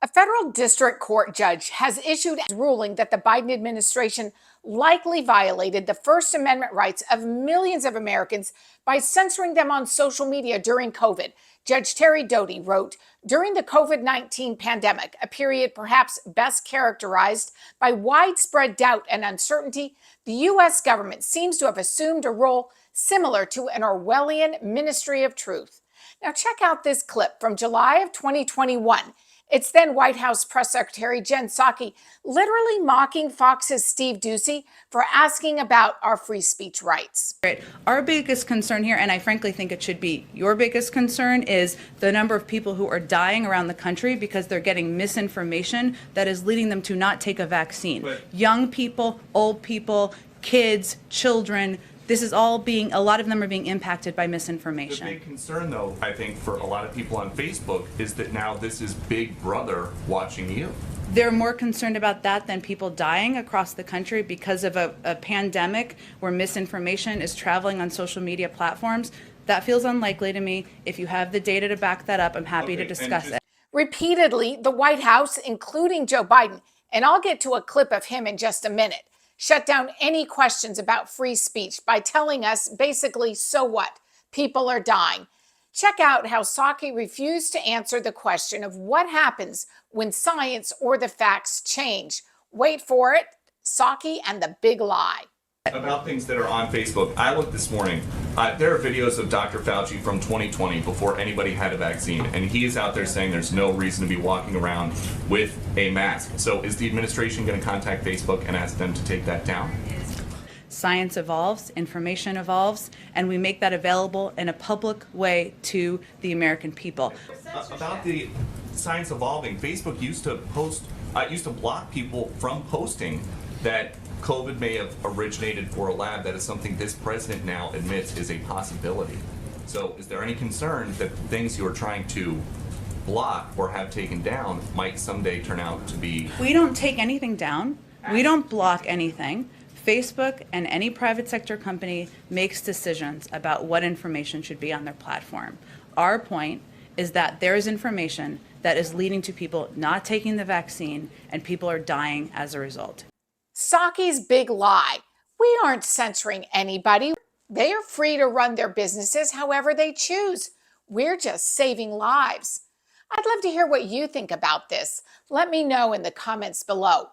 A federal district court judge has issued a ruling that the Biden administration likely violated the First Amendment rights of millions of Americans by censoring them on social media during COVID. Judge Terry Doughty wrote, during the COVID-19 pandemic, a period perhaps best characterized by widespread doubt and uncertainty, the U.S. government seems to have assumed a role similar to an Orwellian ministry of truth. Now, check out this clip from July of 2021. It's then White House Press Secretary Jen Psaki literally mocking Fox's Steve Doocy for asking about our free speech rights. Right. Our biggest concern here, and I frankly think it should be your biggest concern, is the number of people who are dying around the country because they're getting misinformation that is leading them to not take a vaccine. Young people, old people, kids, children. This is all being, a lot of them are being impacted by misinformation. The big concern, though, I think, for a lot of people on Facebook is that now this is Big Brother watching you. They're more concerned about that than people dying across the country because of a pandemic where misinformation is traveling on social media platforms. That feels unlikely to me. If you have the data to back that up, I'm happy to discuss it. Repeatedly, the White House, including Joe Biden, and I'll get to a clip of him in just a minute, shut down any questions about free speech by telling us basically, so what? People are dying. Check out how Psaki refused to answer the question of what happens when science or the facts change. Wait for it, Psaki and the big lie. About things that are on Facebook, I looked this morning. There are videos of Dr. Fauci from 2020 before anybody had a vaccine, and he is out there saying there's no reason to be walking around with a mask. So is the administration going to contact Facebook and ask them to take that down? Science evolves, information evolves, and we make that available in a public way to the American people. About the science evolving, Facebook used to block people from posting that COVID may have originated for a lab. That is something this president now admits is a possibility. So is there any concern that the things you are trying to block or have taken down might someday turn out to be... We don't take anything down. We don't block anything. Facebook and any private sector company makes decisions about what information should be on their platform. Our point is that there is information that is leading to people not taking the vaccine, and people are dying as a result. Psaki's big lie. We aren't censoring anybody. They are free to run their businesses however they choose. We're just saving lives. I'd love to hear what you think about this. Let me know in the comments below.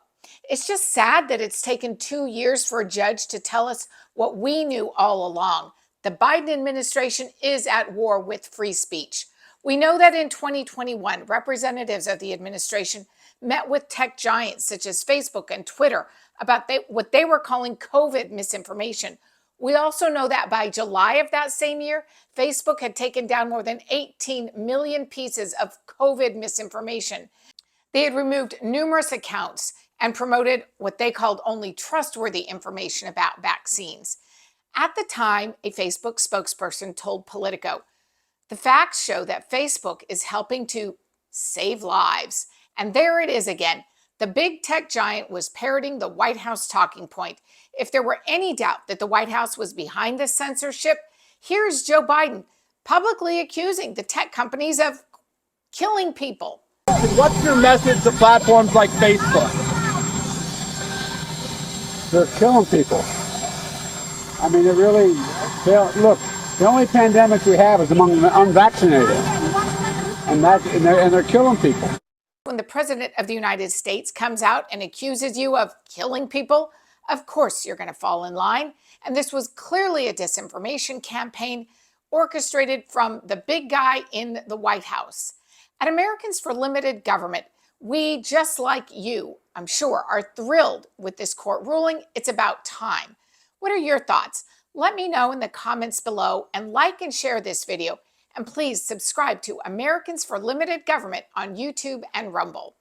It's just sad that it's taken 2 years for a judge to tell us what we knew all along. The Biden administration is at war with free speech. We know that in 2021, representatives of the administration met with tech giants such as Facebook and Twitter about what they were calling COVID misinformation. We also know that by July of that same year, Facebook had taken down more than 18 million pieces of COVID misinformation. They had removed numerous accounts and promoted what they called only trustworthy information about vaccines. At the time, a Facebook spokesperson told Politico, the facts show that Facebook is helping to save lives. And there it is again. The big tech giant was parroting the White House talking point. If there were any doubt that the White House was behind the censorship, here's Joe Biden publicly accusing the tech companies of killing people. What's your message to platforms like Facebook? They're killing people. I mean, it really, look, the only pandemic we have is among the unvaccinated. And they're killing people. When the president of the United States comes out and accuses you of killing people, of course you're going to fall in line. And this was clearly a disinformation campaign orchestrated from the big guy in the White House. At Americans for Limited Government, we, just like you, I'm sure, are thrilled with this court ruling. It's about time. What are your thoughts? Let me know in the comments below, and like and share this video. And please subscribe to Americans for Limited Government on YouTube and Rumble.